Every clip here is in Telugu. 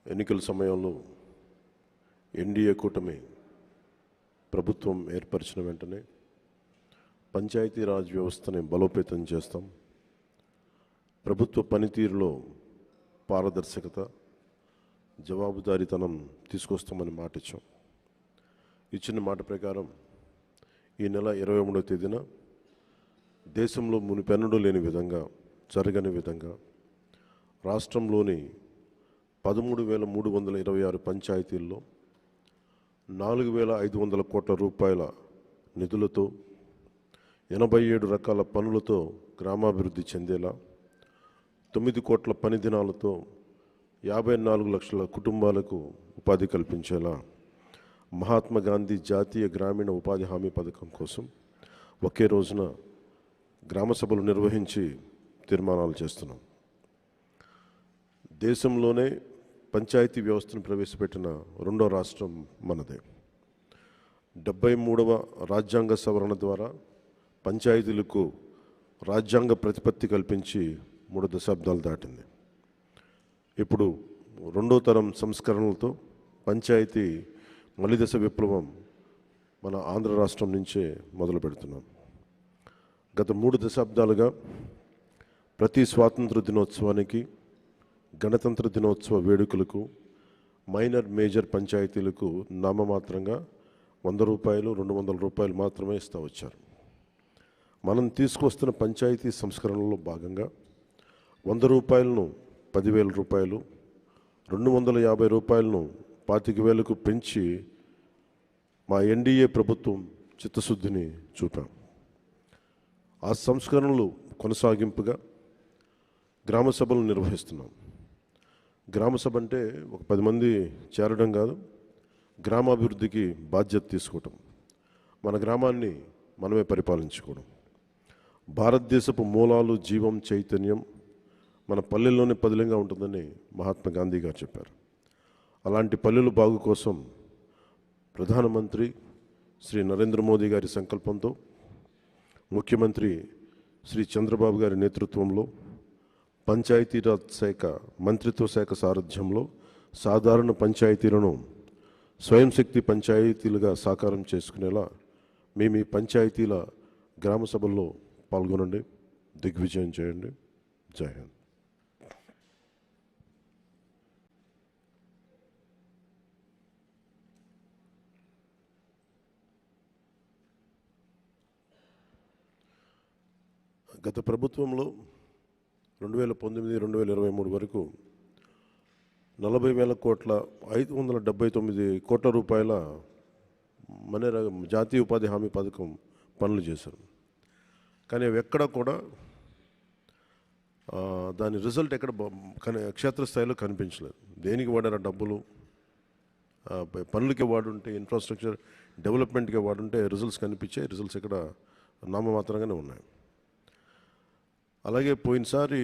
ఎన్నికల సమయంలో ఎన్డీఏ కూటమి ప్రభుత్వం ఏర్పరిచిన వెంటనే పంచాయతీరాజ్ వ్యవస్థని బలోపేతం చేస్తాం. ప్రభుత్వ పనితీరులో పారదర్శకత, జవాబుదారీతనం తీసుకొస్తామని మాట ఇచ్చాం. ఇచ్చిన మాట ప్రకారం ఈ నెల 23వ తేదీన దేశంలో మునిపెన్నడూ లేని విధంగా, జరగని విధంగా రాష్ట్రంలోని 13,326 పంచాయతీల్లో 4,500 కోట్ల రూపాయల నిధులతో 87 రకాల పనులతో గ్రామాభివృద్ధి చెందేలా, 9 కోట్ల పని దినాలతో 54 లక్షల కుటుంబాలకు ఉపాధి కల్పించేలా మహాత్మా గాంధీ జాతీయ గ్రామీణ ఉపాధి హామీ పథకం కోసం ఒకే రోజున గ్రామ సభలు నిర్వహించి తీర్మానాలు చేస్తున్నాం. దేశంలోనే పంచాయతీ వ్యవస్థను ప్రవేశపెట్టిన రెండో రాష్ట్రం మనదే. 73వ రాజ్యాంగ సవరణ ద్వారా పంచాయతీలకు రాజ్యాంగ ప్రతిపత్తి కల్పించి 3 దశాబ్దాలు దాటింది. ఇప్పుడు రెండో తరం సంస్కరణలతో పంచాయతీ మలిదశ విప్లవం మన ఆంధ్ర రాష్ట్రం నుంచే మొదలు పెడుతున్నాం. గత 3 దశాబ్దాలుగా ప్రతి స్వాతంత్ర దినోత్సవానికి, గణతంత్ర దినోత్సవ వేడుకలకు మైనర్, మేజర్ పంచాయతీలకు నామమాత్రంగా 100 రూపాయలు, 200 రూపాయలు మాత్రమే ఇస్తూ వచ్చారు. మనం తీసుకొస్తున్న పంచాయతీ సంస్కరణలో భాగంగా 100 రూపాయలను 10,000 రూపాయలు, 250 రూపాయలను 25,000కు పెంచి మా ఎన్డీఏ ప్రభుత్వం చిత్తశుద్ధిని చూపాం. ఆ సంస్కరణలు కొనసాగింపుగా గ్రామ సభలు నిర్వహిస్తున్నాం. గ్రామ సభ అంటే ఒక 10 మంది చేరడం కాదు, గ్రామాభివృద్ధికి బాధ్యత తీసుకోవటం, మన గ్రామాన్ని మనమే పరిపాలించుకోవడం. భారతదేశపు మూలాలు, జీవం, చైతన్యం మన పల్లెల్లోనే పదిలంగా ఉంటుందని మహాత్మా గాంధీ గారు చెప్పారు. అలాంటి పల్లెలు బాగు కోసం ప్రధానమంత్రి శ్రీ నరేంద్ర మోదీ గారి సంకల్పంతో, ముఖ్యమంత్రి శ్రీ చంద్రబాబు గారి నేతృత్వంలో పంచాయతీరాజ్ శాఖ మంత్రిత్వ శాఖ సారథ్యంలో సాధారణ పంచాయతీలను స్వయం శక్తి పంచాయతీలుగా సాకారం చేసుకునేలా మేము ఈ పంచాయతీల గ్రామ సభల్లో పాల్గొనండి, దిగ్విజయం చేయండి. జై హింద్. గత ప్రభుత్వంలో 2019-2023 వరకు 40,000 కోట్ల 579 కోట్ల రూపాయల జాతీయ ఉపాధి హామీ పథకం పనులు చేశారు. కానీ అవి ఎక్కడ కూడా దాని రిజల్ట్ ఎక్కడ క్షేత్రస్థాయిలో కనిపించలేదు. దేనికి వాడారు డబ్బులు? పనులకే వాడుంటే, ఇన్ఫ్రాస్ట్రక్చర్ డెవలప్మెంట్కే వాడుంటే రిజల్ట్స్ కనిపించాయి. రిజల్ట్స్ ఇక్కడ నామమాత్రంగానే ఉన్నాయి. అలాగే పోయినసారి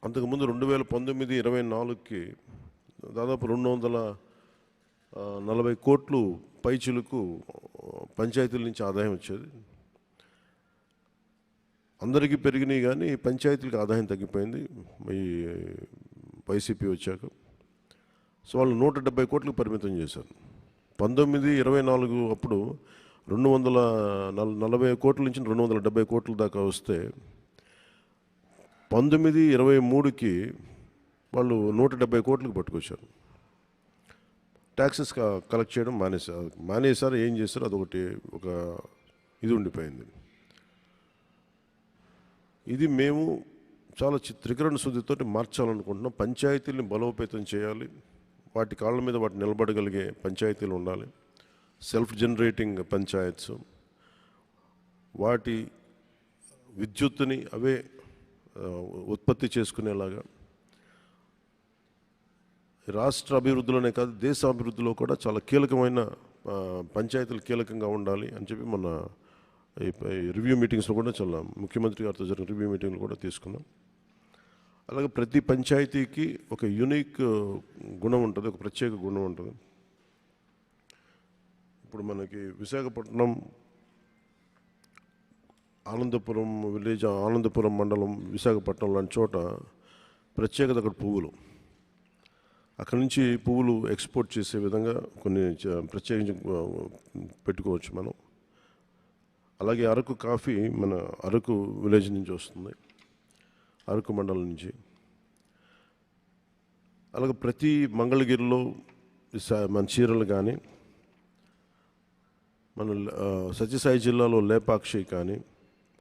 అంతకుముందు 2019-24కి దాదాపు 240 కోట్లు పైచిలకు పంచాయతీల నుంచి ఆదాయం వచ్చేది. అందరికీ పెరిగినాయి కానీ పంచాయతీలకు ఆదాయం తగ్గిపోయింది ఈ వైసీపీ వచ్చాక. సో వాళ్ళు 170 కోట్లకు పరిమితం చేశారు. 19-24 అప్పుడు 240 కోట్ల నుంచి 270 కోట్ల దాకా వస్తే 19-23కి వాళ్ళు 170 కోట్లకు పట్టుకొచ్చారు. ట్యాక్సెస్ కలెక్ట్ చేయడం మానేశారు. ఏం చేశారు? అదొకటి ఒక ఇది ఉండిపోయింది. ఇది మేము చాలా త్రికరణ శుద్ధితో మార్చాలనుకుంటున్నాం. పంచాయతీల్ని బలోపేతం చేయాలి, వాటి కాళ్ళ మీద వాటి నిలబడగలిగే పంచాయతీలు ఉండాలి. సెల్ఫ్ జనరేటింగ్ పంచాయత్స్, వాటి విద్యుత్తుని అవే ఉత్పత్తి చేసుకునేలాగా రాష్ట్ర అభివృద్ధిలోనే కాదు, దేశ అభివృద్ధిలో కూడా చాలా కీలకమైన పంచాయతీలు కీలకంగా ఉండాలి అని చెప్పి మన రివ్యూ మీటింగ్స్లో కూడా చాలా ముఖ్యమంత్రి గారితో జరిగిన రివ్యూ మీటింగ్లు కూడా తీసుకున్నాం. అలాగే ప్రతి పంచాయతీకి ఒక యూనిక్ గుణం ఉంటుంది, ఒక ప్రత్యేక గుణం ఉంటుంది. ఇప్పుడు మనకి విశాఖపట్నం ఆనందపురం విలేజ్, ఆనందపురం మండలం, విశాఖపట్నం లాంటి చోట ప్రత్యేకత అక్కడ పువ్వులు. అక్కడి నుంచి పువ్వులు ఎక్స్పోర్ట్ చేసే విధంగా కొన్ని ప్రత్యేకించి పెట్టుకోవచ్చు మనం. అలాగే అరకు కాఫీ మన అరకు విలేజ్ నుంచి వస్తుంది, అరకు మండలం నుంచి. అలాగే ప్రతి మంగళగిరిలో మన చీరలు కానీ, మన సత్యసాయి జిల్లాలో లేపాక్షి కానీ,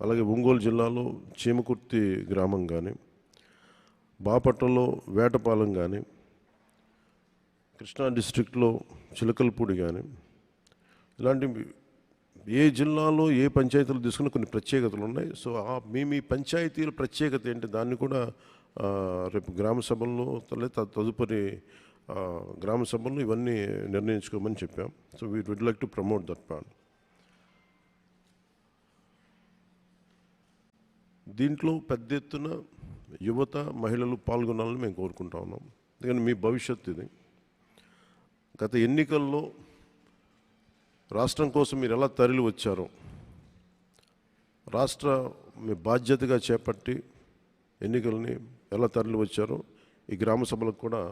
అలాగే ఒంగోలు జిల్లాలో చీమకుర్తి గ్రామం కానీ, బాపట్లలో వేటపాలెం కానీ, కృష్ణా డిస్ట్రిక్ట్లో చిలకలపూడి కానీ, ఇలాంటి ఏ జిల్లాలో ఏ పంచాయతీలు తీసుకున్న కొన్ని ప్రత్యేకతలు ఉన్నాయి. సో మీ పంచాయతీల ప్రత్యేకత ఏంటి, దాన్ని కూడా రేపు గ్రామ సభల్లో తదుపరి గ్రామ సభల్లో ఇవన్నీ నిర్ణయించుకోమని చెప్పాం. So we would like to promote that plan. దీంట్లో పెద్ద ఎత్తున యువత, మహిళలు పాల్గొనాలని మేము కోరుకుంటా ఉన్నాం. ఎందుకంటే మీ భవిష్యత్తు ఇది. గత ఎన్నికల్లో రాష్ట్రం కోసం మీరు ఎలా తరలి వచ్చారో, రాష్ట్ర మీ బాధ్యతగా చేపట్టి ఎన్నికల్ని ఎలా తరలి వచ్చారో, ఈ గ్రామ సభలకు కూడా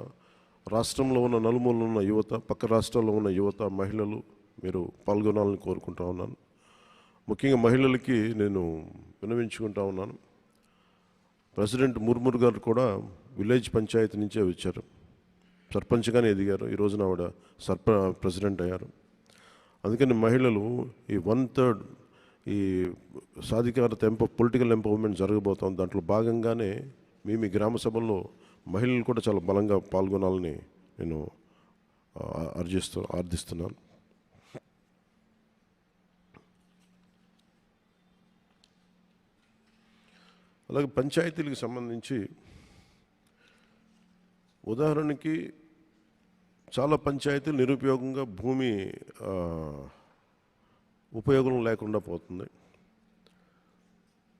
రాష్ట్రంలో ఉన్న నలుమూలలో ఉన్న యువత, పక్క రాష్ట్రాల్లో ఉన్న యువత, మహిళలు మీరు పాల్గొనాలని కోరుకుంటా ఉన్నాను. ముఖ్యంగా మహిళలకి నేను విన్నవించుకుంటా ఉన్నాను. ప్రెసిడెంట్ ముర్ముర్ గారు కూడా విలేజ్ పంచాయతీ నుంచే వచ్చారు, సర్పంచ్గానే ఎదిగారు. ఈ రోజున ఆవిడ ప్రెసిడెంట్ అయ్యారు. అందుకని మహిళలు ఈ 1/3 ఈ సాధికారత పొలిటికల్ ఎంపవర్మెంట్ జరగబోతోంది. దాంట్లో భాగంగానే మీ గ్రామ సభల్లో మహిళలు కూడా చాలా బలంగా పాల్గొనాలని నేను ఆర్థిస్తున్నాను. అలాగే పంచాయతీలకు సంబంధించి ఉదాహరణకి చాలా పంచాయతీలు నిరుపయోగంగా భూమి ఉపయోగం లేకుండా పోతుంది.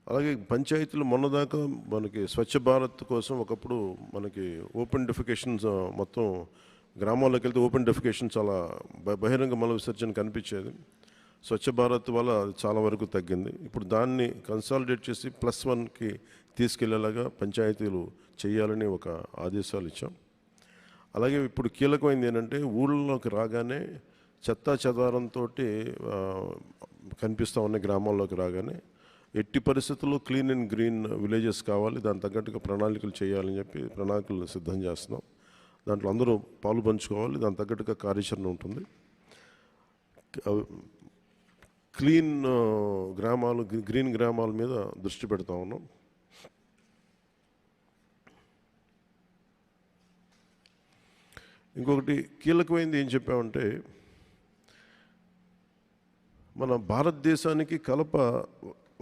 అలాగే పంచాయతీలు మొన్నదాకా మనకి స్వచ్ఛ భారత్ కోసం ఒకప్పుడు మనకి ఓపెన్ డెఫికేషన్స్ మొత్తం గ్రామాల్లోకి వెళ్తే ఓపెన్ డెఫికేషన్ చాలా బహిరంగ మల విసర్జన కనిపించేది. స్వచ్ఛ భారత్ వల్ల అది చాలా వరకు తగ్గింది. ఇప్పుడు దాన్ని కన్సాలిడేట్ చేసి +1కి తీసుకెళ్లేలాగా పంచాయతీలు చేయాలని ఒక ఆదేశాలు ఇచ్చాం. అలాగే ఇప్పుడు కీలకమైంది ఏంటంటే ఊళ్ళలోకి రాగానే చెత్తా చెదారంతో కనిపిస్తూ ఉన్న గ్రామాల్లోకి రాగానే ఎట్టి పరిస్థితుల్లో క్లీన్ అండ్ గ్రీన్ విలేజెస్ కావాలి, దాని తగ్గట్టుగా ప్రణాళికలు చేయాలని చెప్పి ప్రణాళికలు సిద్ధం చేస్తున్నాం. దాంట్లో అందరూ పాలు పంచుకోవాలి, దాని తగ్గట్టుగా కార్యాచరణ ఉంటుంది. క్లీన్ గ్రామాలు, గ్రీన్ గ్రామాల మీద దృష్టి పెడతా ఉన్నాం. ఇంకొకటి కీలకమైనది ఏం చెప్పామంటే, మన భారతదేశానికి కలప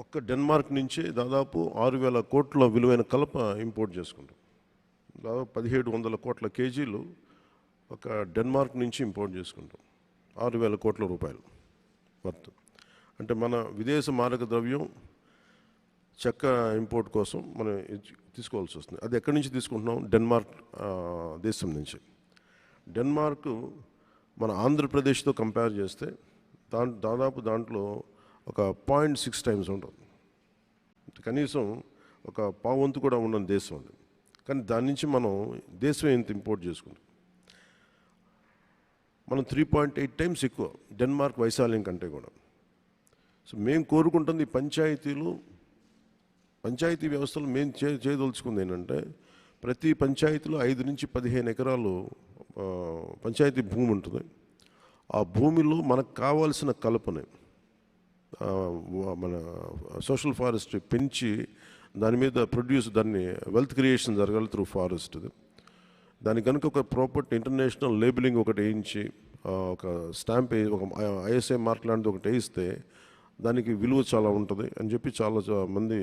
ఒక్క డెన్మార్క్ నుంచే దాదాపు 6,000 కోట్ల విలువైన కలప ఇంపోర్ట్ చేసుకుంటాం. దాదాపు 1,700 కోట్ల కేజీలు ఒక డెన్మార్క్ నుంచి ఇంపోర్ట్ చేసుకుంటాం. 6,000 కోట్ల రూపాయలు వర్త్. అంటే మన విదేశ మారక ద్రవ్యం చెక్క ఇంపోర్ట్ కోసం మనం తీసుకోవాల్సి వస్తుంది. అది ఎక్కడి నుంచి తీసుకుంటున్నాం? డెన్మార్క్ దేశం నుంచి. డెన్మార్క్ మన ఆంధ్రప్రదేశ్తో కంపేర్ చేస్తే దాదాపు దాంట్లో ఒక 0.6 టైమ్స్ ఉంటుంది. కనీసం ఒక పావంతు కూడా ఉండని దేశం అది. కానీ దాని నుంచి మనం దేశం ఎంత ఇంపోర్ట్ చేసుకుంటాం, మనం 3.8 టైమ్స్ ఎక్కువ డెన్మార్క్ వైశాల్యం కంటే కూడా. సో మేము కోరుకుంటుంది పంచాయతీ వ్యవస్థలో మేము చేయదలుచుకుంది ఏంటంటే, ప్రతి పంచాయతీలో 5 నుంచి 15 ఎకరాలు పంచాయతీ భూమి ఉంటుంది. ఆ భూమిలో మనకు కావాల్సిన కలపని మన సోషల్ ఫారెస్ట్రీ పెంచి దాని మీద దాన్ని వెల్త్ క్రియేషన్ జరగాలి త్రూ ఫారెస్ట్. దానికి కనుక ఒక ప్రాపర్టీ ఇంటర్నేషనల్ లేబులింగ్ ఒకటి వేయించి ఒక స్టాంప్ ఒక ISI మార్క్ లాంటిది ఒకటి వేయిస్తే దానికి విలువ చాలా ఉంటుంది అని చెప్పి చాలా మంది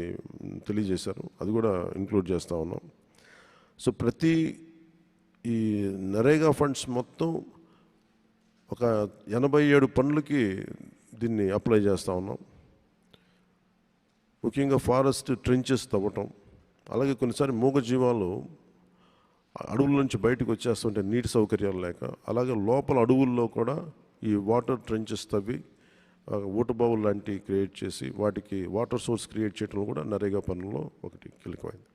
తెలియజేశారు. అది కూడా ఇంక్లూడ్ చేస్తూ ఉన్నాం. సో ప్రతి ఈ నరేగా ఫండ్స్ మొత్తం ఒక 87 పనులకి దీన్ని అప్లై చేస్తూ ఉన్నాం. ముఖ్యంగా ఫారెస్ట్ ట్రెంచెస్ తవ్వటం, అలాగే కొన్నిసారి మూగజీవాలు అడవుల నుంచి బయటకు వచ్చేస్తుంటే నీటి సౌకర్యాలు లేక, అలాగే లోపల అడవుల్లో కూడా ఈ వాటర్ ట్రెంచెస్ తవ్వి ఊటబావులు లాంటివి క్రియేట్ చేసి వాటికి వాటర్ సోర్స్ క్రియేట్ చేయడం కూడా నరేగా పనుల్లో ఒకటి కీలకమైంది.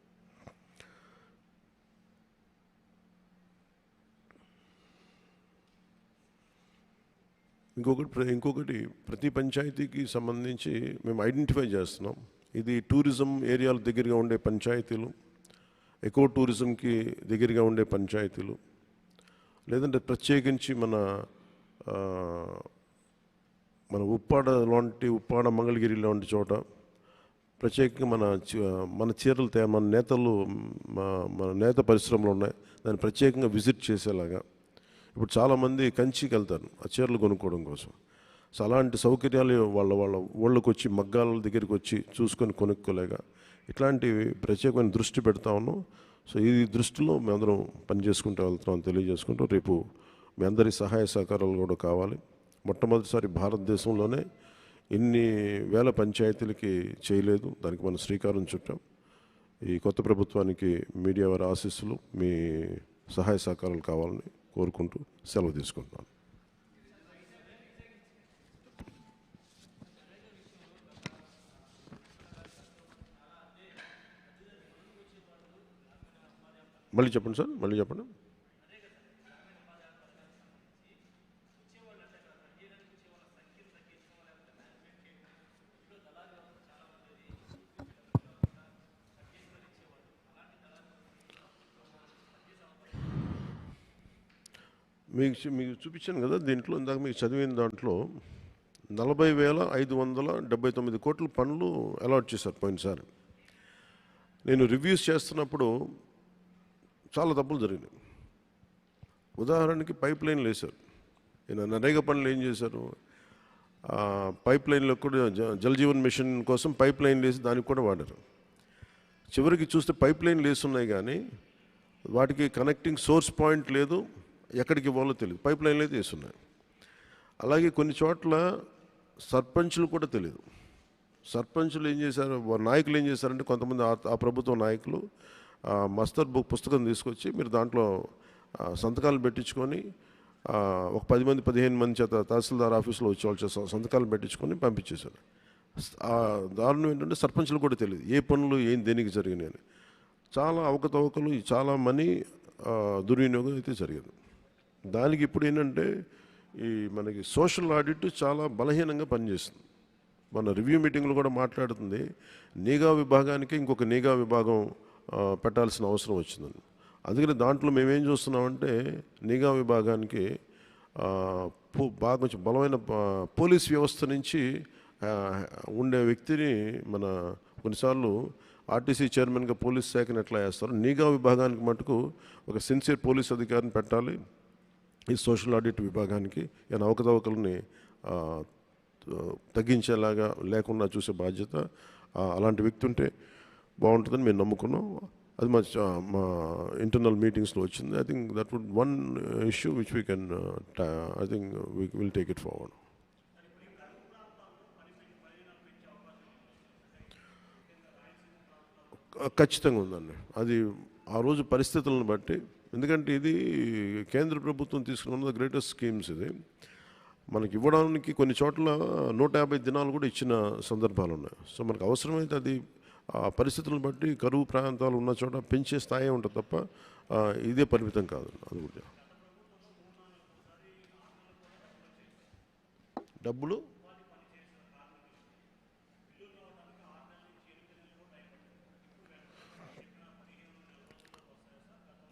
ఇంకొకటి ప్రతి పంచాయతీకి సంబంధించి మేము ఐడెంటిఫై చేస్తున్నాం. ఇది టూరిజం ఏరియాల దగ్గరగా ఉండే పంచాయతీలు, ఎకో టూరిజంకి దగ్గరగా ఉండే పంచాయతీలు, లేదంటే ప్రత్యేకించి మన ఉప్పాడ మంగళగిరి లాంటి చోట ప్రత్యేకంగా మన చీరలు మన నేతలు మన నేత పరిశ్రమలు ఉన్నాయి, దాన్ని ప్రత్యేకంగా విజిట్ చేసేలాగా. ఇప్పుడు చాలామంది కంచికి వెళ్తారు ఆ చీరలు కొనుక్కోవడం కోసం. సో అలాంటి సౌకర్యాలు వాళ్ళ ఊళ్ళకి వచ్చి మగ్గాల దగ్గరికి వచ్చి చూసుకొని కొనుక్కోలేక ఇట్లాంటి ప్రత్యేకమైన దృష్టి పెడతా ఉన్నాం. సో ఈ దృష్టిలో మేమందరం పనిచేసుకుంటూ వెళ్తున్నాం తెలియజేసుకుంటూ, రేపు మీ అందరి సహాయ సహకారాలు కూడా కావాలి. మొట్టమొదటిసారి భారతదేశంలోనే ఇన్ని వేల పంచాయతీలకి చేయలేదు, దానికి మనం శ్రీకారం చుట్టాం. ఈ కొత్త ప్రభుత్వానికి మీడియా వారి ఆశీస్సులు, మీ సహాయ సహకారాలు కావాలని కోరుకుంటూ సెలవు తీసుకుంటున్నాను. మళ్ళీ చెప్పండి సార్, మళ్ళీ చెప్పండి. మీకు చూపించాను కదా, దీంట్లో ఇందాక మీకు చదివిన దాంట్లో 40,579 కోట్ల పనులు అలాట్ చేశారు పోయినసారి. నేను రివ్యూస్ చేస్తున్నప్పుడు చాలా తప్పులు జరిగినాయి. ఉదాహరణకి పైప్ లైన్లు వేశారు. నరేగా పనులు ఏం చేశారు, పైప్ లైన్లో కూడా జల్ జీవన్ మిషన్ కోసం పైప్ లైన్లు వేసి దానికి కూడా వాడారు. చివరికి చూస్తే పైప్ లైన్లు వేస్తున్నాయి కానీ వాటికి కనెక్టింగ్ సోర్స్ పాయింట్ లేదు, ఎక్కడికి ఇవ్వాలో తెలియదు, పైప్ లైన్లు అయితే వేస్తున్నాయి. అలాగే కొన్ని చోట్ల సర్పంచులు కూడా తెలియదు. సర్పంచులు ఏం చేశారు, నాయకులు ఏం చేశారంటే కొంతమంది ఆ ప్రభుత్వ నాయకులు మస్తర్ బుక్ పుస్తకం తీసుకొచ్చి మీరు దాంట్లో సంతకాలు పెట్టించుకొని ఒక 10 మంది 15 మంది చేత తహసీల్దార్ ఆఫీస్లో వచ్చి వాళ్ళు సంతకాలు పెట్టించుకొని పంపించేశారు. దారుణం ఏంటంటే సర్పంచులు కూడా తెలియదు ఏ పనులు ఏం దేనికి జరిగినాయని. చాలా అవకతవకలు, చాలా మనీ దుర్వినియోగం అయితే జరిగింది. దానికి ఇప్పుడు ఏంటంటే మనకి సోషల్ ఆడిట్ చాలా బలహీనంగా పనిచేస్తుంది. మన రివ్యూ మీటింగ్లో కూడా మాట్లాడుతుంది, నిఘా విభాగానికి ఇంకొక నిఘా విభాగం పెట్టాల్సిన అవసరం వచ్చిందని. అందుకని దాంట్లో మేమేం చూస్తున్నామంటే నిఘా విభాగానికి బాగా కొంచెం బలమైన పోలీస్ వ్యవస్థ నుంచి ఉండే వ్యక్తిని కొన్నిసార్లు ఆర్టీసీ చైర్మన్గా పోలీస్ శాఖను ఎట్లా వేస్తారు, నిఘా విభాగానికి మటుకు ఒక సిన్సియర్ పోలీస్ అధికారిని పెట్టాలి. ఈ సోషల్ ఆడిట్ విభాగానికి ఏమైనా అవకతవకల్ని తగ్గించేలాగా లేకుండా చూసే బాధ్యత అలాంటి వ్యక్తి ఉంటే బాగుంటుందని మేము నమ్ముకున్నాం. అది మా ఇంటర్నల్ మీటింగ్స్లో వచ్చింది. I think that would one issue which we can I think we will take it forward. ఖచ్చితంగా ఉందండి. అది ఆ రోజు పరిస్థితులను బట్టి, ఎందుకంటే ఇది కేంద్ర ప్రభుత్వం తీసుకున్న గ్రేటెస్ట్ స్కీమ్స్. ఇది మనకి ఇవ్వడానికి కొన్ని చోట్ల 150 దినాలు కూడా ఇచ్చిన సందర్భాలు ఉన్నాయి. సో మనకు అవసరమైతే అది ఆ పరిస్థితులను బట్టి కరువు ప్రాంతాలు ఉన్న చోట పెంచే స్థాయి ఉంటుంది తప్ప ఇదే పరిమితం కాదు. అది కూడా డబ్బులు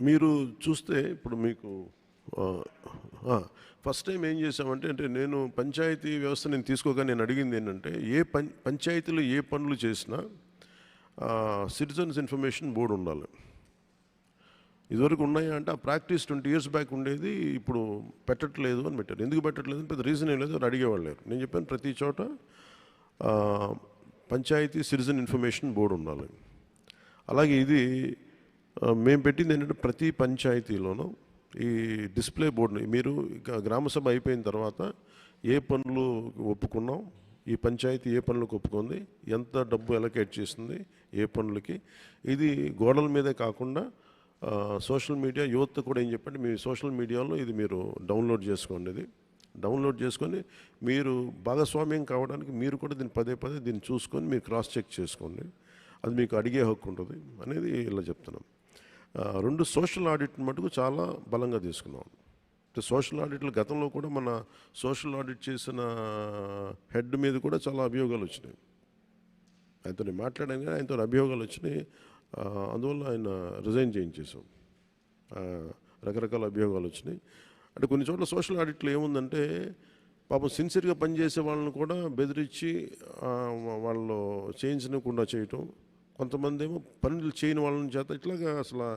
మీరు చూస్తే ఇప్పుడు మీకు ఫస్ట్ టైం ఏం చేసామంటే, నేను పంచాయతీ వ్యవస్థ నేను తీసుకోగా నేను అడిగింది ఏంటంటే పంచాయతీలో ఏ పనులు చేసినా సిటిజన్స్ ఇన్ఫర్మేషన్ బోర్డు ఉండాలి. ఇదివరకు ఉన్నాయా అంటే ఆ ప్రాక్టీస్ 20 years బ్యాక్ ఉండేది, ఇప్పుడు పెట్టట్లేదు అని పెట్టారు. ఎందుకు పెట్టట్లేదు అని పెద్ద రీజన్ ఏం లేదు, అని అడిగేవాళ్ళు లేరు. నేను చెప్పాను ప్రతి చోట పంచాయతీ సిటిజన్ ఇన్ఫర్మేషన్ బోర్డు ఉండాలి. అలాగే ఇది మేము పెట్టింది ఏంటంటే ప్రతి పంచాయతీలోనూ ఈ డిస్ప్లే బోర్డుని మీరు గ్రామసభ అయిపోయిన తర్వాత ఏ పనులు ఒప్పుకున్నాం, ఈ పంచాయతీ ఏ పనులకు ఒప్పుకుంది, ఎంత డబ్బు అలొకేట్ చేసింది ఏ పనులకి, ఇది గోడల మీదే కాకుండా సోషల్ మీడియా యువత కూడా ఏం చెప్పండి, మీ సోషల్ మీడియాలో ఇది మీరు డౌన్లోడ్ చేసుకోండి. ఇది డౌన్లోడ్ చేసుకొని మీరు భాగస్వామ్యం కావడానికి మీరు కూడా దీన్ని పదే దీన్ని చూసుకొని మీరు క్రాస్ చెక్ చేసుకోండి. అది మీకు అడిగే హక్కు ఉంటుంది అనేది ఇలా చెప్తున్నాం. 2 సోషల్ ఆడిట్ మటుకు చాలా బలంగా తీసుకున్నాం. సోషల్ ఆడిట్లు గతంలో కూడా మన సోషల్ ఆడిట్ చేసిన హెడ్ మీద కూడా చాలా అభియోగాలు వచ్చినాయి. ఆయనతో నేను మాట్లాడాను కానీ ఆయనతో అభియోగాలు వచ్చినాయి. అందువల్ల ఆయన రిజైన్ చేయించేసాం. రకరకాల అభియోగాలు వచ్చినాయి. అంటే కొన్ని చోట్ల సోషల్ ఆడిట్లో ఏముందంటే పాపం సిన్సియర్గా పనిచేసే వాళ్ళని కూడా బెదిరించి వాళ్ళు చేయించకుండా చేయటం, కొంతమంది ఏమో పనులు చేయని వాళ్ళని చేత ఇట్లాగా అసలు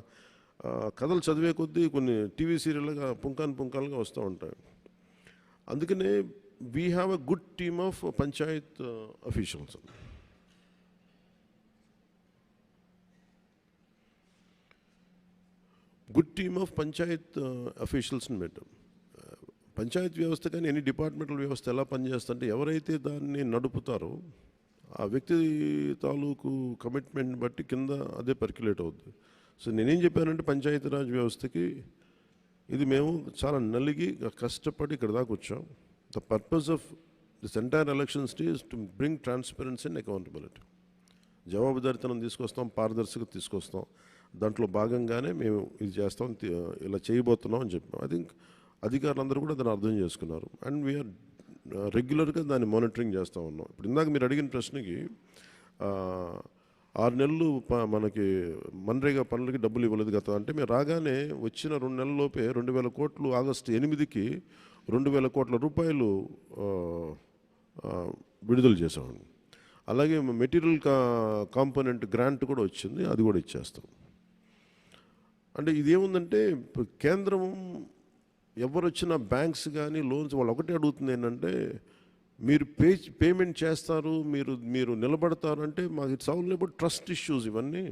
కథలు చదివే కొద్దీ కొన్ని టీవీ సీరియల్గా పుంకాలుగా వస్తూ ఉంటాయి. అందుకనే we have a good team of panchayat officials. Good team of panchayat అఫీషియల్స్ని పెట్టాం. పంచాయత్ వ్యవస్థ కానీ ఎన్ని డిపార్ట్మెంటల్ వ్యవస్థ ఎలా పనిచేస్తుంటే ఎవరైతే దాన్ని నడుపుతారో ఆ వ్యక్తి తాలూకు కమిట్మెంట్ని బట్టి కింద అదే పర్క్యులేట్ అవుద్ది. సో నేనేం చెప్పానంటే పంచాయతీరాజ్ వ్యవస్థకి ఇది మేము చాలా నలిగి కష్టపడి ఇక్కడ దాకా వచ్చాం. The purpose of this entire elections is to bring transparency and accountability. జవాబుదారితనం తీసుకొస్తాం, పారదర్శకత తీసుకొస్తాం. దాంట్లో భాగంగానే మేము ఇది చేస్తాం, ఇలా చేయబోతున్నాం అని చెప్పాం. ఐ థింక్ అధికారులందరూ కూడా దాన్ని అర్థం చేసుకున్నారు. అండ్ వీఆర్ రెగ్యులర్గా దాన్ని మానిటరింగ్ చేస్తూ ఉన్నాం. ఇప్పుడు ఇందాక మీరు అడిగిన ప్రశ్నకి 6 నెలలు మనకి మన్రేగా పనులకి డబ్బులు ఇవ్వలేదు గత. అంటే మేము రాగానే వచ్చిన 2 నెలల్లోపే 2,000 కోట్లు, ఆగస్టు 8కి 2,000 కోట్ల రూపాయలు విడుదల చేసామండి. అలాగే మెటీరియల్ కాంపోనెంట్ గ్రాంట్ కూడా వచ్చింది, అది కూడా ఇచ్చేస్తాం. అంటే ఇదేముందంటే ఇప్పుడు కేంద్రం ఎవరు వచ్చినా బ్యాంక్స్ కానీ లోన్స్ వాళ్ళు ఒకటే అడుగుతుంది ఏంటంటే మీరు పేమెంట్ చేస్తారు, మీరు నిలబడతారు అంటే మాకు it's all about trust issues. ఇవన్నీ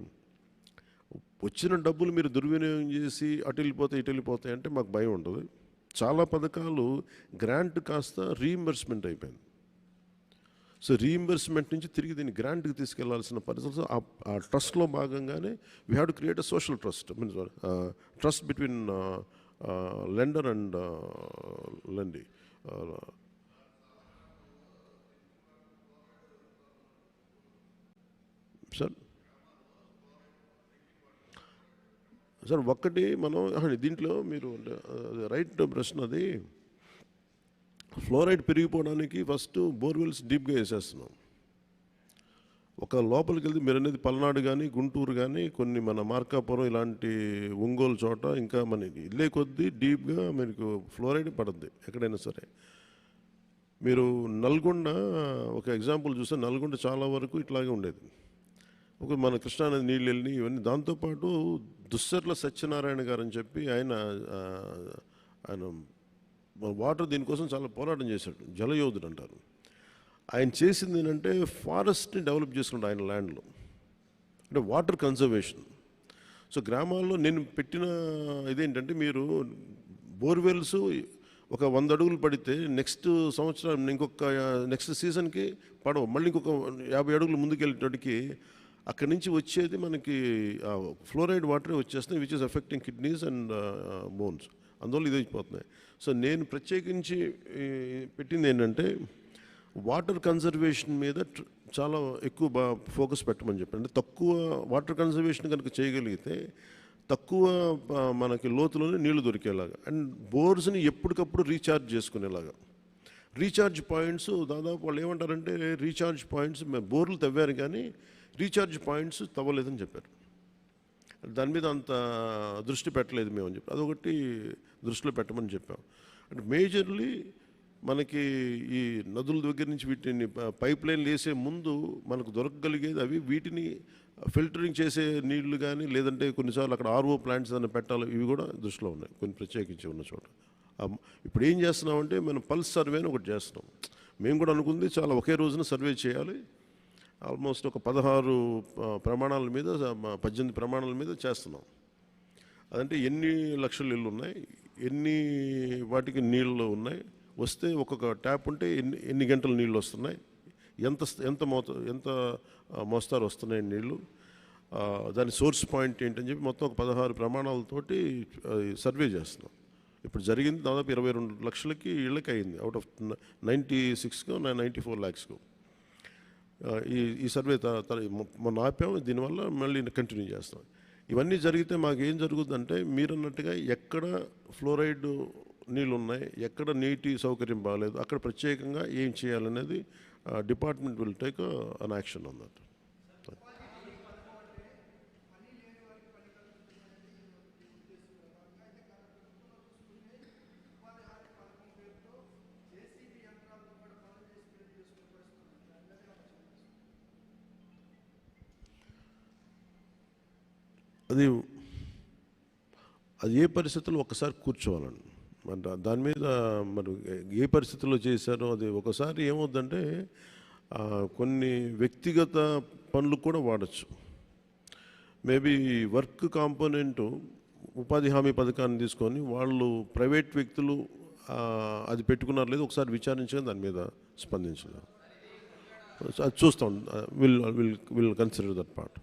వచ్చిన డబ్బులు మీరు దుర్వినియోగం చేసి అటు వెళ్ళిపోతాయి ఇటు వెళ్ళిపోతాయి అంటే మాకు భయం ఉంటుంది. చాలా పథకాలు గ్రాంట్ కాస్త రీఇంబర్స్మెంట్ అయిపోయింది. సో రీఇంబర్స్మెంట్ నుంచి తిరిగి దీన్ని గ్రాంట్కి తీసుకెళ్లాల్సిన పరిస్థితి. ఆ ట్రస్ట్లో భాగంగానే we have to create a social trust, trust between lender and lendee. Sir ఒక్కటి మనం దీంట్లో మీరు రైట్ ప్రశ్న. అది ఫ్లోరైడ్ పెరిగిపోవడానికి ఫస్ట్ బోర్వెల్స్ డీప్గా వేసేస్తున్నాం. ఒక లోపలికి వెళ్తే మీరు అనేది పల్నాడు కానీ గుంటూరు కానీ కొన్ని మన మార్కాపురం ఇలాంటి ఒంగోలు చోట ఇంకా మనకి ఇల్లే కొద్దీ డీప్గా మీకు ఫ్లోరైడ్ పడుద్ది ఎక్కడైనా సరే. మీరు నల్గొండ ఒక ఎగ్జాంపుల్ చూస్తే నల్గొండ చాలా వరకు ఇట్లాగే ఉండేది. ఒక మన కృష్ణానది నీళ్ళు వెళ్ళి ఇవన్నీ. దాంతోపాటు దుస్సర్ల సత్యనారాయణ గారు అని చెప్పి ఆయన వాటర్ దీనికోసం చాలా పోరాటం చేశాడు, జలయోధుడు అంటారు. ఆయన చేసింది ఏంటంటే ఫారెస్ట్ని డెవలప్ చేసుకుంటాడు ఆయన ల్యాండ్లో, అంటే వాటర్ కన్జర్వేషన్. సో గ్రామాల్లో నేను పెట్టిన ఇదేంటంటే మీరు బోర్వెల్స్ ఒక 100 అడుగులు పడితే నెక్స్ట్ సంవత్సరం నెక్స్ట్ సీజన్కి పడవు, మళ్ళీ ఇంకొక 50 అడుగులు ముందుకెళ్ళేటోటికి అక్కడి నుంచి వచ్చేది మనకి ఫ్లోరైడ్ వాటరే వచ్చేస్తున్నాయి, which is effecting kidneys and bones. అందువల్ల ఇది అయిపోతున్నాయి. సో నేను ప్రత్యేకించి పెట్టింది ఏంటంటే వాటర్ కన్జర్వేషన్ మీద చాలా ఎక్కువ ఫోకస్ పెట్టమని చెప్పాను. అంటే తక్కువ వాటర్ కన్జర్వేషన్ కనుక చేయగలిగితే తక్కువ మనకి లోతులోనే నీళ్లు దొరికేలాగా, అండ్ బోర్స్ని ఎప్పటికప్పుడు రీఛార్జ్ చేసుకునేలాగా. రీఛార్జ్ పాయింట్స్ దాదాపు వాళ్ళు ఏమంటారంటే రీఛార్జ్ పాయింట్స్ బోర్లు తవ్వారు కానీ రీఛార్జ్ పాయింట్స్ తవ్వలేదని చెప్పారు. దాని మీద అంత దృష్టి పెట్టలేదు మేము అని చెప్పి అదొకటి దృష్టిలో పెట్టమని చెప్పాం. అంటే మేజర్లీ మనకి ఈ నదుల దగ్గర నుంచి వీటిని పైప్ లైన్లు వేసే ముందు మనకు దొరకగలిగేది అవి. వీటిని ఫిల్టరింగ్ చేసే నీళ్లు కానీ లేదంటే కొన్నిసార్లు అక్కడ ఆర్ఓ ప్లాంట్స్ ఏదైనా పెట్టాలి, ఇవి కూడా దృష్టిలో ఉన్నాయి కొన్ని ప్రత్యేకించి ఉన్న చోట. ఇప్పుడు ఏం చేస్తున్నామంటే మనం పల్స్ సర్వే అని ఒకటి చేస్తున్నాం. మేము కూడా అనుకుంది చాలా ఒకే రోజున సర్వే చేయాలి. ఆల్మోస్ట్ ఒక 16 ప్రమాణాల మీద 18 ప్రమాణాల మీద చేస్తున్నాం. అదంటే ఎన్ని లక్షల ఇళ్ళు ఉన్నాయి, ఎన్ని వాటికి నీళ్ళు ఉన్నాయి, వస్తే ఒక్కొక్క ట్యాప్ ఉంటే ఎన్ని గంటలు నీళ్ళు వస్తున్నాయి, ఎంత మోస్తారు వస్తున్నాయి నీళ్ళు, దాని సోర్స్ పాయింట్ ఏంటని చెప్పి మొత్తం ఒక 16 ప్రమాణాలతోటి సర్వే చేస్తున్నాం. ఇప్పుడు జరిగింది దాదాపు 22 లక్షలకి ఇళ్ళకి అయింది, అవుట్ ఆఫ్ 96కో 94 lakhsకు. ఈ సర్వే మొన్న ఆపాము, దీనివల్ల మళ్ళీ కంటిన్యూ చేస్తాం. ఇవన్నీ జరిగితే మాకు ఏం జరుగుతుందంటే మీరన్నట్టుగా ఎక్కడ ఫ్లోరైడ్ నీళ్ళు ఉన్నాయి, ఎక్కడ నీటి సౌకర్యం బాగాలేదు, అక్కడ ప్రత్యేకంగా ఏం చేయాలనేది department will take an action on that. అది అది ఏ పరిస్థితుల్లో ఒకసారి కూర్చోవాలండి. మరి దాని మీద మరి ఏ పరిస్థితుల్లో చేశారో అది ఒకసారి ఏమవుద్దంటే కొన్ని వ్యక్తిగత పనులు కూడా వాడచ్చు. మేబీ వర్క్ కాంపోనెంటు ఉపాధి హామీ పథకాన్ని తీసుకొని వాళ్ళు ప్రైవేట్ వ్యక్తులు అది పెట్టుకున్నారు లేదు ఒకసారి విచారించగా దాని మీద స్పందించలేదు. అది చూస్తాం. Will consider that part.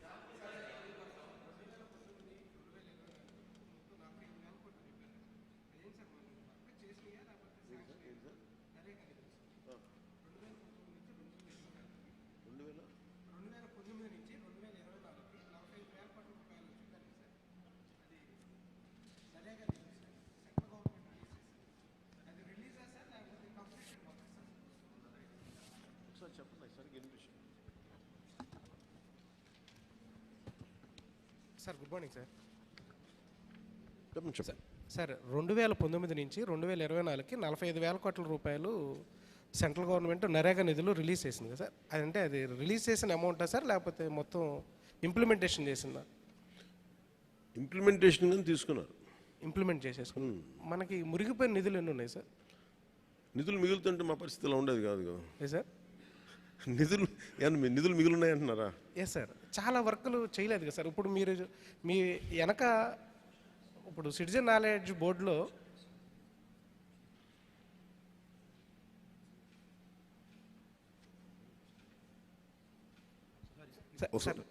Sir good morning sir. చెప్పండి. సార్ 2019 నుంచి 2024కి 45,000 కోట్ల రూపాయలు సెంట్రల్ గవర్నమెంట్ నరేగా నిధులు రిలీజ్ చేసింది కదా సార్. అదంటే అది రిలీజ్ చేసిన అమౌంటా సార్ లేకపోతే మొత్తం ఇంప్లిమెంటేషన్ చేసిందా? ఇంప్లిమెంటేషన్ కానీ తీసుకున్నారు. ఇంప్లిమెంట్ చేసేసుకున్నాం. మనకి మురిగిపోయిన నిధులు ఎన్ని ఉన్నాయి సార్? నిధులు మిగులుతుంటే మా పరిస్థితి ఇలా ఉండేది కాదు కదా. ఏ సార్ నిధులు మిగులున్నాయి అంటున్నారా? Yes sir. చాలా వర్కులు చేయలేదు కదా సార్. ఇప్పుడు మీరు మీ వెనక ఇప్పుడు సిటిజన్ నాలెడ్జ్ బోర్డులో సార్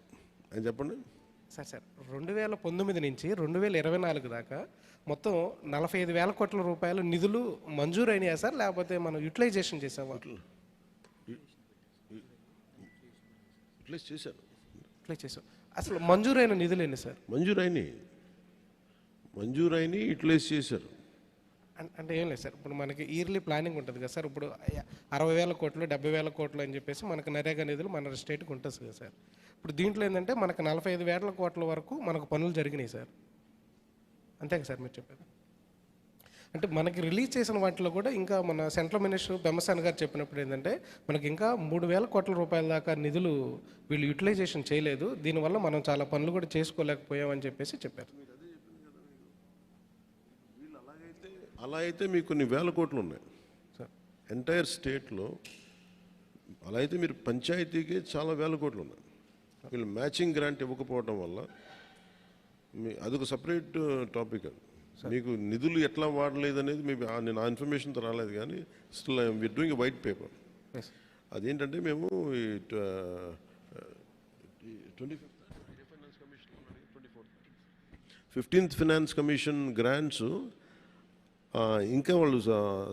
చెప్పండి సార్ 2019 నుంచి 2024 దాకా మొత్తం 45,000 కోట్ల రూపాయలు నిధులు మంజూరు అయినాయా సార్ లేకపోతే మనం యూటిలైజేషన్ చేసామా? యూటిలైజ్ చేసాం. అసలు మంజూరైన నిధులు ఎన్ని సార్? మంజూరైన యూటిలైజ్ చేశారు. అంటే ఏం లేదు సార్, ఇప్పుడు మనకి ఇయర్లీ ప్లానింగ్ ఉంటుంది కదా సార్. ఇప్పుడు 60,000 కోట్లు 70,000 కోట్లు అని చెప్పేసి మనకు నరేగా నిధులు మన స్టేట్కి ఉంటుంది కదా సార్. ఇప్పుడు దీంట్లో ఏంటంటే మనకు 45,000 కోట్ల వరకు మనకు పనులు జరిగినాయి సార్. అంతే కదా సార్ మీరు చెప్పారు? అంటే మనకి రిలీజ్ చేసిన వాటిలో కూడా ఇంకా మన సెంట్రల్ మినిస్టర్ బెమ్మసాని గారు చెప్పినప్పుడు ఏంటంటే మనకి ఇంకా 3,000 కోట్ల రూపాయల దాకా నిధులు వీళ్ళు యూటిలైజేషన్ చేయలేదు, దీనివల్ల మనం చాలా పనులు కూడా చేసుకోలేకపోయామని చెప్పేసి చెప్పారు. అలా అయితే మీకు కొన్ని వేల కోట్లు ఉన్నాయి సార్ ఎంటైర్ స్టేట్లో. అలా అయితే మీరు పంచాయతీకి చాలా వేల కోట్లు ఉన్నాయి. వీళ్ళు మ్యాచింగ్ గ్రాంట్ ఇవ్వకపోవడం వల్ల అదొక సపరేట్ టాపిక్. అది మీకు నిధులు ఎట్లా వాడలేదు అనేది నేను ఆ ఇన్ఫర్మేషన్తో రాలేదు, కానీ still we're doing a white paper. అదేంటంటే మేము 15th ఫైనాన్స్ కమిషన్ గ్రాంట్స్ ఇంకా వాళ్ళు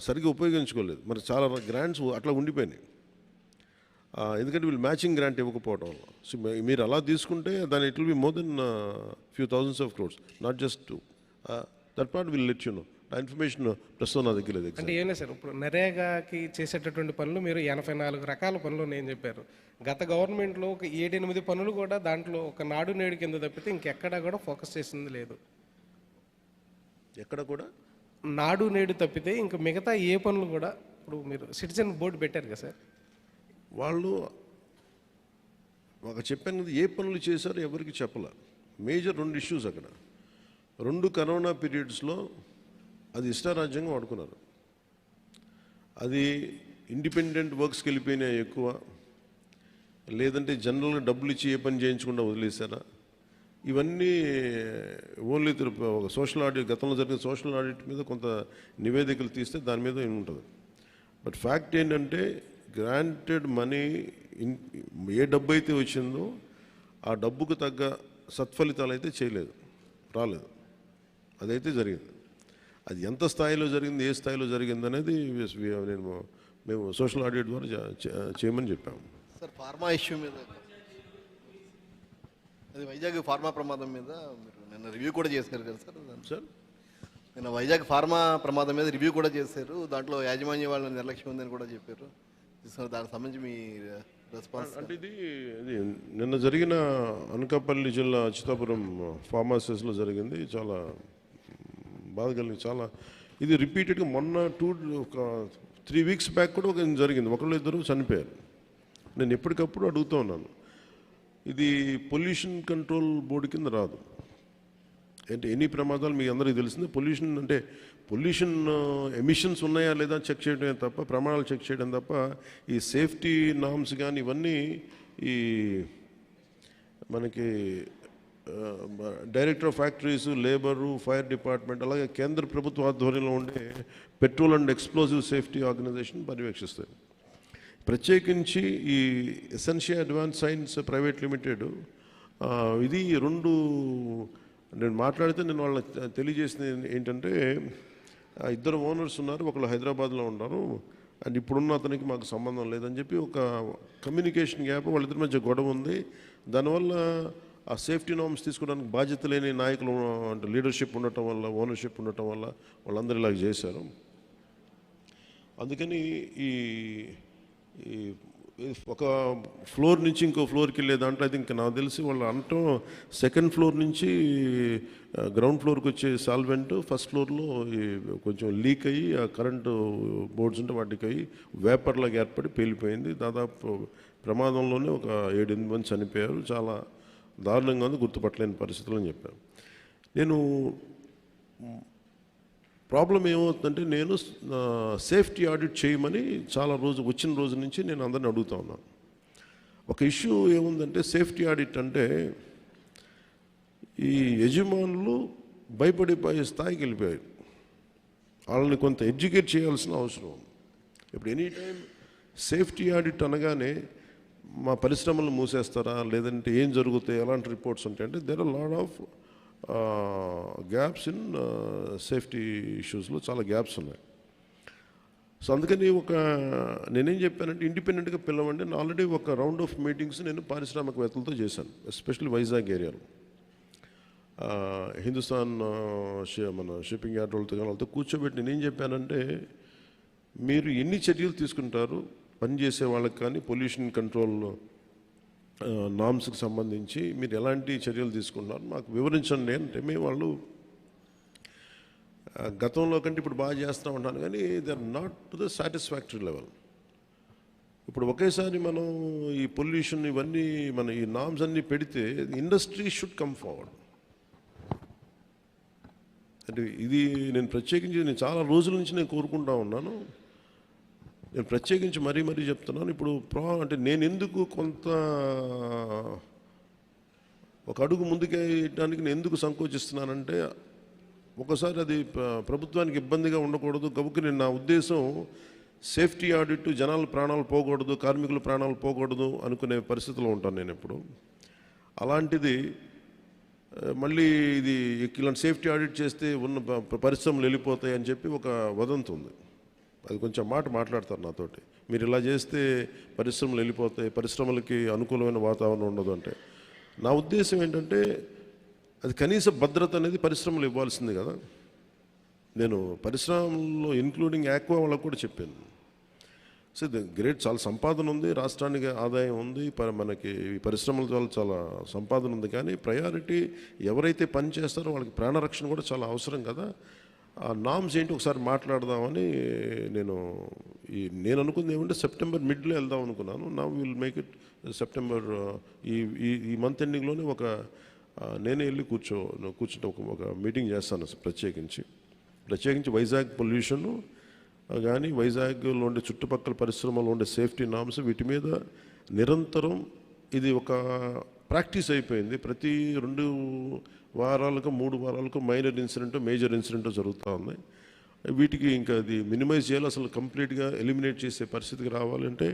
సరిగ్గా ఉపయోగించుకోలేదు. మరి చాలా గ్రాంట్స్ అట్లా ఉండిపోయినాయి, ఎందుకంటే వీళ్ళు మ్యాచింగ్ గ్రాంట్ ఇవ్వకపోవడం వల్ల. సో మీరు అలా తీసుకుంటే దాని it will be more than few thousands of crores, not just that part will let you know. ఆ ఇన్ఫర్మేషన్ ప్రస్తుతం నా దగ్గర లేదు. అంటే ఏమే సార్ ఇప్పుడు నరేగాకి చేసేటటువంటి పనులు మీరు 84 రకాల పనులు నేను చెప్పారు. గత గవర్నమెంట్లో ఒక 7-8 పనులు కూడా దాంట్లో ఒక నాడు నేడు కింద తప్పితే ఇంకెక్కడా కూడా ఫోకస్ చేసింది లేదు. ఎక్కడ కూడా నాడు నేడు తప్పితే ఇంకా మిగతా ఏ పనులు కూడా ఇప్పుడు మీరు సిటిజన్ బోర్డు పెట్టారు కదా సార్, వాళ్ళు ఒక చెప్పాను కదా ఏ పనులు చేశారో ఎవరికి చెప్పలే. మేజర్ 2 ఇష్యూస్ అక్కడ. 2 కరోనా పీరియడ్స్లో అది ఇష్టారాజ్యంగా వాడుకున్నారు. అది ఇండిపెండెంట్ వర్క్స్కి వెళ్ళిపోయినా ఎక్కువ, లేదంటే జనరల్గా డబ్బులు ఇచ్చి ఏ పని చేయించకుండా వదిలేశారా, ఇవన్నీ ఓన్లీ ఒక సోషల్ ఆడిట్, గతంలో జరిగిన సోషల్ ఆడిట్ మీద కొంత నివేదికలు తీస్తే దాని మీద ఉంటుంది. బట్ ఫ్యాక్ట్ ఏంటంటే గ్రాంటెడ్ మనీ ఏ డబ్బు అయితే వచ్చిందో ఆ డబ్బుకు తగ్గ సత్ఫలితాలు అయితే రాలేదు. అదైతే జరిగింది. అది ఎంత స్థాయిలో జరిగింది, ఏ స్థాయిలో జరిగింది అనేది మేము సోషల్ ఆడిట్ ద్వారా చేయమని చెప్పాము. సార్ ఫార్మా ఇష్యూ మీద, అది వైజాగ్ ఫార్మా ప్రమాదం మీద మీరు నిన్న రివ్యూ కూడా చేశారు కదా సార్. నిన్న వైజాగ్ ఫార్మా ప్రమాదం మీద రివ్యూ కూడా చేశారు. దాంట్లో యాజమాన్య వాళ్ళ నిర్లక్ష్యం ఉందని కూడా చెప్పారు. సో దానికి సంబంధించి మీ రెస్పాన్స్? అంటే ఇది నిన్న జరిగిన అనకాపల్లి జిల్లా అచ్యుతాపురం ఫార్మాసిస్లో జరిగింది. చాలా బాధ కలిగింది. చాలా ఇది రిపీటెడ్గా మొన్న ఒక 3 వీక్స్ బ్యాక్ కూడా ఒక జరిగింది. ఒకళ్ళు ఇద్దరు చనిపోయారు. నేను ఎప్పటికప్పుడు అడుగుతూ ఉన్నాను, ఇది పొల్యూషన్ కంట్రోల్ బోర్డు కింద రాదు. అంటే ఎన్ని ప్రమాదాలు మీ అందరికీ తెలిసింది. పొల్యూషన్ అంటే పొల్యూషన్ ఎమిషన్స్ ఉన్నాయా లేదా చెక్ చేయడమే తప్ప, ప్రమాణాలు చెక్ చేయడం తప్ప, ఈ సేఫ్టీ నామ్స్ కానీ ఇవన్నీ ఈ మనకి director of factories, labour, fire department, అలాగే కేంద్ర ప్రభుత్వ ఆధ్వర్యంలో ఉండే petrol and explosive safety organisation పర్యవేక్షిస్తాయి. ప్రత్యేకించి ఈ Essentia advance science private limited ఇది నేను మాట్లాడితే నేను వాళ్ళకి తెలియజేసింది ఏంటంటే, ఇద్దరు ఓనర్స్ ఉన్నారు, ఒకళ్ళు హైదరాబాద్లో ఉన్నారు, అండ్ ఇప్పుడున్న అతనికి మాకు సంబంధం లేదని చెప్పి ఒక కమ్యూనికేషన్ గ్యాప్, వాళ్ళిద్దరి మధ్య గొడవ ఉంది. దానివల్ల ఆ సేఫ్టీ నార్మ్స్ తీసుకోవడానికి బాధ్యత లేని నాయకులు అంటే లీడర్షిప్ ఉండటం వల్ల, ఓనర్షిప్ ఉండటం వల్ల వాళ్ళందరూ ఇలాగ చేశారు. అందుకని ఈ ఒక ఫ్లోర్ నుంచి ఇంకో ఫ్లోర్కి వెళ్ళే దాంట్లో అయితే ఇంకా నాకు తెలిసి వాళ్ళు అంటాం సెకండ్ ఫ్లోర్ నుంచి గ్రౌండ్ ఫ్లోర్కి వచ్చే సాల్వెంట్ ఫస్ట్ ఫ్లోర్లో కొంచెం లీక్ అయ్యి ఆ కరెంటు బోర్డ్స్ ఉంటే వాటికి అయ్యి వేపర్లాగా ఏర్పడి పేలిపోయింది. దాదాపు ప్రమాదంలోనే ఒక 7-8 మంది చనిపోయారు. చాలా దారుణంగా ఉంది, గుర్తుపట్టలేని పరిస్థితులు అని చెప్పాను. నేను ప్రాబ్లం ఏమవుతుందంటే, నేను సేఫ్టీ ఆడిట్ చేయమని వచ్చిన రోజు నుంచి నేను అందరిని అడుగుతా ఉన్నాను. ఒక ఇష్యూ ఏముందంటే, సేఫ్టీ ఆడిట్ అంటే ఈ యజమానులు భయపడిపోయే స్థాయికి వెళ్ళిపోయారు. వాళ్ళని కొంత ఎడ్యుకేట్ చేయాల్సిన అవసరం ఉంది. ఇప్పుడు ఎనీ టైం సేఫ్టీ ఆడిట్ అనగానే మా పరిశ్రమలు మూసేస్తారా, లేదంటే ఏం జరుగుతాయి, ఎలాంటి రిపోర్ట్స్ ఉంటాయంటే, there are lot of gaps in safety ఇష్యూస్లో చాలా గ్యాప్స్ ఉన్నాయి. సో అందుకని నేనేం చెప్పానంటే, ఇండిపెండెంట్గా పిలవండి. నేను ఆల్రెడీ ఒక రౌండ్ ఆఫ్ మీటింగ్స్ నేను పారిశ్రామికవేత్తలతో చేశాను, ఎస్పెషల్లీ వైజాగ్ ఏరియాలో. హిందుస్థాన్ మన షిప్పింగ్ యార్డ్ వాళ్ళతో కూర్చోబెట్టి నేనేం చెప్పానంటే, మీరు ఎన్ని చర్యలు తీసుకుంటారు పనిచేసే వాళ్ళకి కానీ పొల్యూషన్ కంట్రోల్ నామ్స్కి సంబంధించి మీరు ఎలాంటి చర్యలు తీసుకున్నారు మాకు వివరించండి అంటే, వాళ్ళు గతంలో కంటే ఇప్పుడు బాగా చేస్తూ ఉంటాను, కానీ they are not to the satisfactory level. ఇప్పుడు ఒకేసారి మనం ఈ పొల్యూషన్ ఇవన్నీ మన ఈ నామ్స్ అన్నీ పెడితే ఇండస్ట్రీ షుడ్ కమ్ ఫార్వర్డ్. అంటే ఇది నేను చాలా రోజుల నుంచి నేను కోరుకుంటా ఉన్నాను. నేను ప్రత్యేకించి మరీ చెప్తున్నాను. ఇప్పుడు అంటే నేను ఎందుకు కొంత ఒక అడుగు ముందుకేయడానికి నేను ఎందుకు సంకోచిస్తున్నానంటే, ఒకసారి అది ప్రభుత్వానికి ఇబ్బందిగా ఉండకూడదు కాబట్టి నా ఉద్దేశం సేఫ్టీ ఆడిట్, జనాల ప్రాణాలు పోకూడదు, కార్మికుల ప్రాణాలు పోకూడదు అనుకునే పరిస్థితిలో ఉంటాను నేను ఎప్పుడు. అలాంటిది మళ్ళీ ఇలాంటి సేఫ్టీ ఆడిట్ చేస్తే ఉన్న పరిశ్రమలు వెళ్ళిపోతాయి అని చెప్పి ఒక వదంతి ఉంది. అది కొంచెం మాట్లాడతారు నాతోటి, మీరు ఇలా చేస్తే పరిశ్రమలు వెళ్ళిపోతాయి, పరిశ్రమలకి అనుకూలమైన వాతావరణం ఉండదు అంటే. నా ఉద్దేశం ఏంటంటే, అది కనీస భద్రత అనేది పరిశ్రమలు ఇవ్వాల్సింది కదా. నేను పరిశ్రమల్లో ఇంక్లూడింగ్ ఆక్వా వాళ్ళకు కూడా చెప్పాను. సో గ్రేట్, చాలా సంపాదన ఉంది, రాష్ట్రానికి ఆదాయం ఉంది, మనకి ఈ పరిశ్రమల ద్వారా చాలా సంపాదన ఉంది, కానీ ప్రయారిటీ ఎవరైతే పని చేస్తారో వాళ్ళకి ప్రాణరక్షణ కూడా చాలా అవసరం కదా. ఆ నామ్స్ ఏంటి ఒకసారి మాట్లాడదామని నేను అనుకుంది ఏమంటే, సెప్టెంబర్ మిడ్లో వెళ్దాం అనుకున్నాను. నా విల్ మేక్ ఇట్ సెప్టెంబర్ ఈ మంత్ ఎండింగ్లోనే నేనే వెళ్ళి కూర్చుంటే ఒక మీటింగ్ చేస్తాను ప్రత్యేకించి వైజాగ్ పొల్యూషన్ కానీ వైజాగ్లో ఉండే చుట్టుపక్కల పరిశ్రమలో ఉండే సేఫ్టీ నామ్స్, వీటి మీద నిరంతరం ఇది ఒక ప్రాక్టీస్ అయిపోయింది. ప్రతి 2 వారాలకు 3 వారాలకు మైనర్ ఇన్సిడెంట్, మేజర్ ఇన్సిడెంట్ జరుగుతూ ఉన్నాయి. వీటికి ఇంకా అది మినిమైజ్ చేయాలి, అసలు కంప్లీట్గా ఎలిమినేట్ చేసే పరిస్థితికి రావాలంటే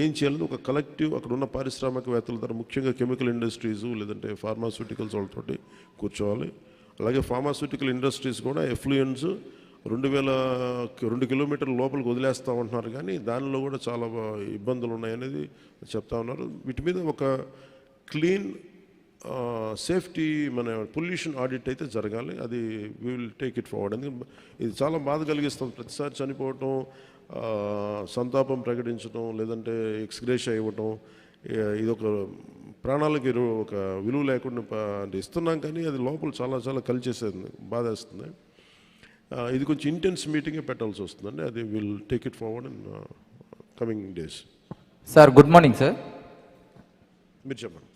ఏం చేయాలని ఒక కలెక్టివ్ అక్కడ ఉన్న పారిశ్రామికవేత్తల ద్వారా, ముఖ్యంగా కెమికల్ ఇండస్ట్రీస్ లేదంటే ఫార్మాస్యూటికల్స్ వాళ్ళతోటి కూర్చోవాలి. అలాగే ఫార్మాస్యూటికల్ ఇండస్ట్రీస్ కూడా ఎఫ్లూయెన్స్ 2 కిలోమీటర్ల లోపలికి వదిలేస్తామంటున్నారు, కానీ దానిలో కూడా చాలా ఇబ్బందులు ఉన్నాయనేది చెప్తా ఉన్నారు. వీటి మీద ఒక క్లీన్ సేఫ్టీ మన పొల్యూషన్ ఆడిట్ అయితే జరగాలి. అది we will take it forward. ఎందుకంటే ఇది చాలా బాధ కలిగిస్తుంది. ప్రతిసారి చనిపోవటం, సంతాపం ప్రకటించడం, లేదంటే ఎక్స్గ్రేషియా ఇవ్వటం, ఇదొక ప్రాణాలకి ఒక విలువ లేకుండా అంటే ఇస్తున్నాం, కానీ అది లోపల చాలా చాలా కలిచేసేది, బాధేస్తుంది. ఇది కొంచెం ఇంటెన్స్ మీటింగే పెట్టాల్సి వస్తుందండి. అది will take it forward in coming days. Sir good morning sir. మీరు చెప్పండి.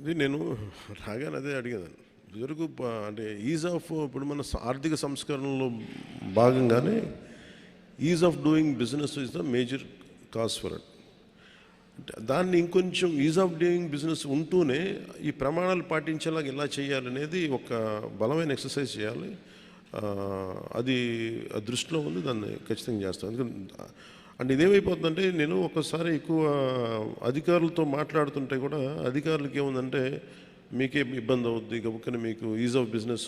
ఇది నేను రాగానే అదే అడిగేదాన్ని. ఇదివరకు అంటే ఈజ్ ఆఫ్, ఇప్పుడు మన ఆర్థిక సంస్కరణలో భాగంగానే is of doing business is the major cause for it. దాన్ని ఇంకొంచెం ఈజ్ ఆఫ్ డూయింగ్ బిజినెస్ ఉంటూనే ఈ ప్రమాణాలు పాటించేలాగా ఎలా చేయాలనేది ఒక బలమైన ఎక్సర్సైజ్ చేయాలి. అది దృష్టిలో ఉంది, దాన్ని ఖచ్చితంగా చేస్తాను. ఎందుకంటే అంటే ఇదేమైపోతుందంటే, నేను ఒకసారి ఎక్కువ అధికారులతో మాట్లాడుతుంటే కూడా అధికారులకి ఏముందంటే మీకే ఇబ్బంది అవుద్ది కాబట్టి మీకు ఈజ్ ఆఫ్ బిజినెస్,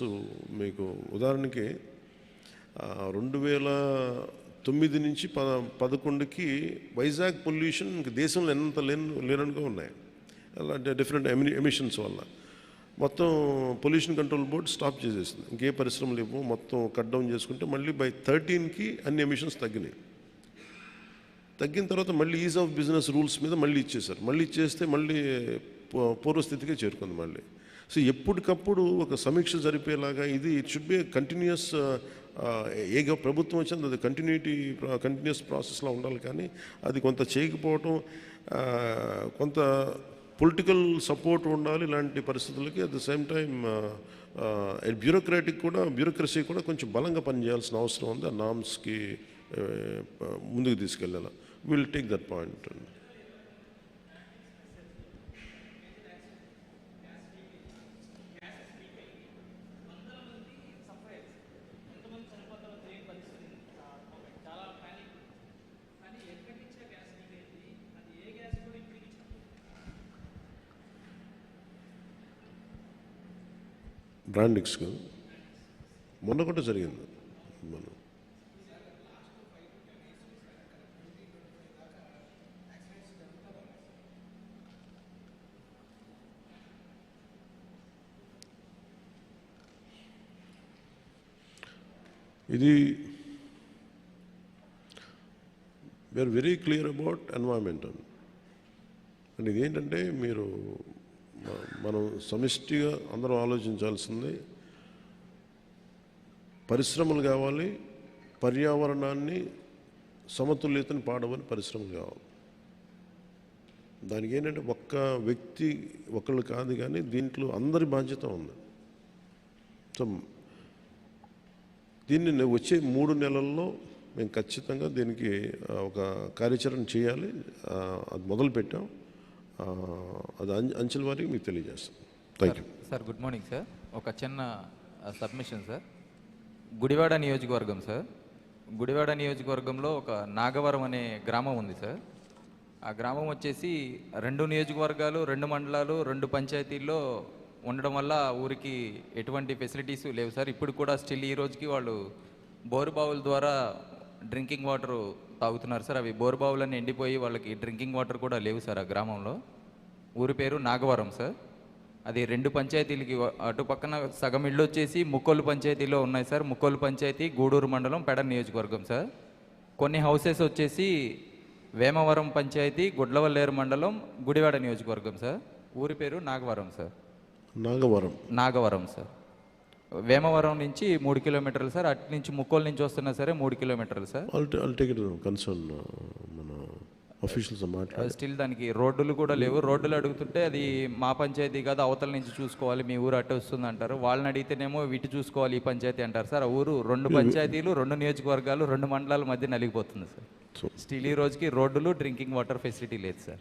మీకు ఉదాహరణకి 2009 నుంచి 2011కి వైజాగ్ పొల్యూషన్ దేశంలో ఎంత లేనట్టుగా ఉన్నాయి. అలాంటి డిఫరెంట్ ఎమిషన్స్ వల్ల మొత్తం పొల్యూషన్ కంట్రోల్ బోర్డు స్టాప్ చేసేసింది. ఇంకే పరిశ్రమలు ఇవ్వు, మొత్తం కట్ డౌన్ చేసుకుంటే మళ్ళీ బై 13కి అన్ని ఎమిషన్స్ తగ్గినాయి. తగ్గిన తర్వాత మళ్ళీ ఈజ్ ఆఫ్ బిజినెస్ రూల్స్ మీద మళ్ళీ ఇచ్చేశారు. మళ్ళీ ఇచ్చేస్తే మళ్ళీ పూర్వస్థితికే చేరుకుంది మళ్ళీ. సో ఎప్పటికప్పుడు ఒక సమీక్ష జరిపేలాగా ఇది ఇట్ షుడ్ బి కంటిన్యూస్. ఏ ప్రభుత్వం వచ్చింది అది కంటిన్యూస్ ప్రాసెస్లో ఉండాలి. కానీ అది కొంత చేయకపోవటం, కొంత పొలిటికల్ సపోర్ట్ ఉండాలి ఇలాంటి పరిస్థితులకి. At the same time bureaucracy కూడా కొంచెం బలంగా పనిచేయాల్సిన అవసరం ఉంది. ఆ నామ్స్కి ముందుకు తీసుకెళ్ళాలి. Will take that point. Brandix మొన్న కూడా జరిగింది. మనం ఇది we're very clear about environmental. And ఇదేంటంటే మనం సమిష్టిగా అందరం ఆలోచించాల్సింది, పరిశ్రమలు కావాలి, పర్యావరణాన్ని సమతుల్యతను పాడవని పరిశ్రమలు కావాలి. దానికి ఏంటంటే ఒక్క వ్యక్తి ఒకళ్ళు కాదు, కానీ దీంట్లో అందరి బాధ్యత ఉంది. సో దీన్ని వచ్చే 3 నెలల్లో మేము ఖచ్చితంగా దీనికి ఒక కార్యాచరణ చేయాలి. అది మొదలుపెట్టాం. అది అంచెల వారికి మీకు తెలియజేస్తాం. Thank you sir. Good morning sir. ఒక చిన్న సబ్మిషన్ సార్. గుడివాడ నియోజకవర్గం సార్. గుడివాడ నియోజకవర్గంలో ఒక నాగవరం అనే గ్రామం ఉంది సార్. ఆ గ్రామం వచ్చేసి 2 నియోజకవర్గాలు, 2 మండలాలు, 2 పంచాయతీల్లో ఉండడం వల్ల ఊరికి ఎటువంటి ఫెసిలిటీస్ లేవు సార్. ఇప్పుడు కూడా స్టిల్ ఈ రోజుకి వాళ్ళు బోరుబావుల ద్వారా డ్రింకింగ్ వాటర్ తాగుతున్నారు సార్. అవి బోరుబావులన్నీ ఎండిపోయి వాళ్ళకి డ్రింకింగ్ వాటర్ కూడా లేవు సార్ ఆ గ్రామంలో. ఊరి పేరు నాగవరం సార్. అది 2 పంచాయతీలకి అటు పక్కన సగం ఇళ్ళు వచ్చేసి ముక్కోలు పంచాయతీలో ఉన్నాయి సార్. ముక్కోలు పంచాయతీ గూడూరు మండలం, పెడ నియోజకవర్గం సార్. కొన్ని హౌసెస్ వచ్చేసి వేమవరం పంచాయతీ, గుడ్లవల్లేరు మండలం, గుడివాడ నియోజకవర్గం సార్. ఊరి పేరు నాగవరం సార్. నాగవరం సార్. వేమవరం నుంచి 3 కిలోమీటర్లు సార్. అటు నుంచి ముక్కోలు నుంచి వస్తున్నా సరే 3 కిలోమీటర్లు సార్. స్టిల్ దానికి రోడ్డులు కూడా లేవు. రోడ్డులు అడుగుతుంటే అది మా పంచాయతీ కాదు, అవతల నుంచి చూసుకోవాలి, మీ ఊరు అటు వస్తుంది అంటారు. వాళ్ళని అడిగితేనేమో వీటి చూసుకోవాలి, ఈ పంచాయతీ అంటారు సార్. ఆ ఊరు 2 పంచాయతీలు, 2 నియోజకవర్గాలు, 2 మండలాల మధ్య నలిగిపోతుంది సార్. స్టిల్ ఈ రోజుకి రోడ్డులు, డ్రింకింగ్ వాటర్ ఫెసిలిటీ లేదు sir.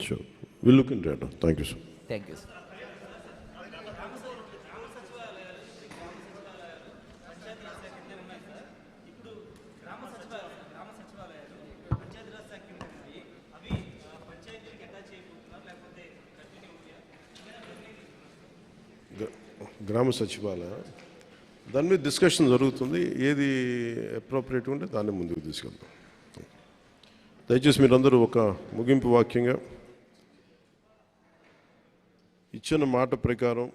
Thank you sir. Thank you sir. గ్రామ సచివాలయ దాని మీద డిస్కషన్ జరుగుతుంది. ఏది అప్రోప్రియేట్ ఉంటే దాన్ని ముందుకు తీసుకెళ్తాం. దయచేసి మీరందరూ ఒక ముగింపు వాక్యంగా ఇచ్చిన మాట ప్రకారం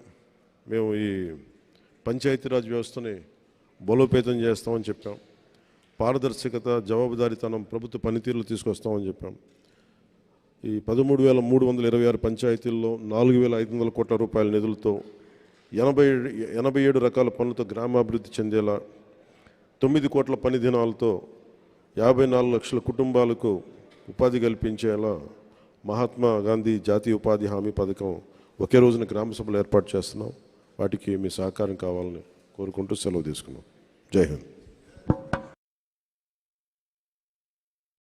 మేము ఈ పంచాయతీరాజ్ వ్యవస్థని బలోపేతం చేస్తామని చెప్పాం. పారదర్శకత, జవాబుదారీతనం, ప్రభుత్వ పనితీరులు తీసుకొస్తామని చెప్పాం. ఈ 13,326 పంచాయతీల్లో 4,500 కోట్ల రూపాయల నిధులతో 87 రకాల పనులతో గ్రామాభివృద్ధి చెందేలా 9 కోట్ల పని దినాలతో 54 లక్షల కుటుంబాలకు ఉపాధి కల్పించేలా మహాత్మా గాంధీ జాతీయ ఉపాధి హామీ పథకం ఒకే రోజున గ్రామ సభలు ఏర్పాటు చేస్తున్నాం. వాటికి మీ సహకారం కావాలని కోరుకుంటూ సెలవు తీసుకున్నాం. జై హింద్.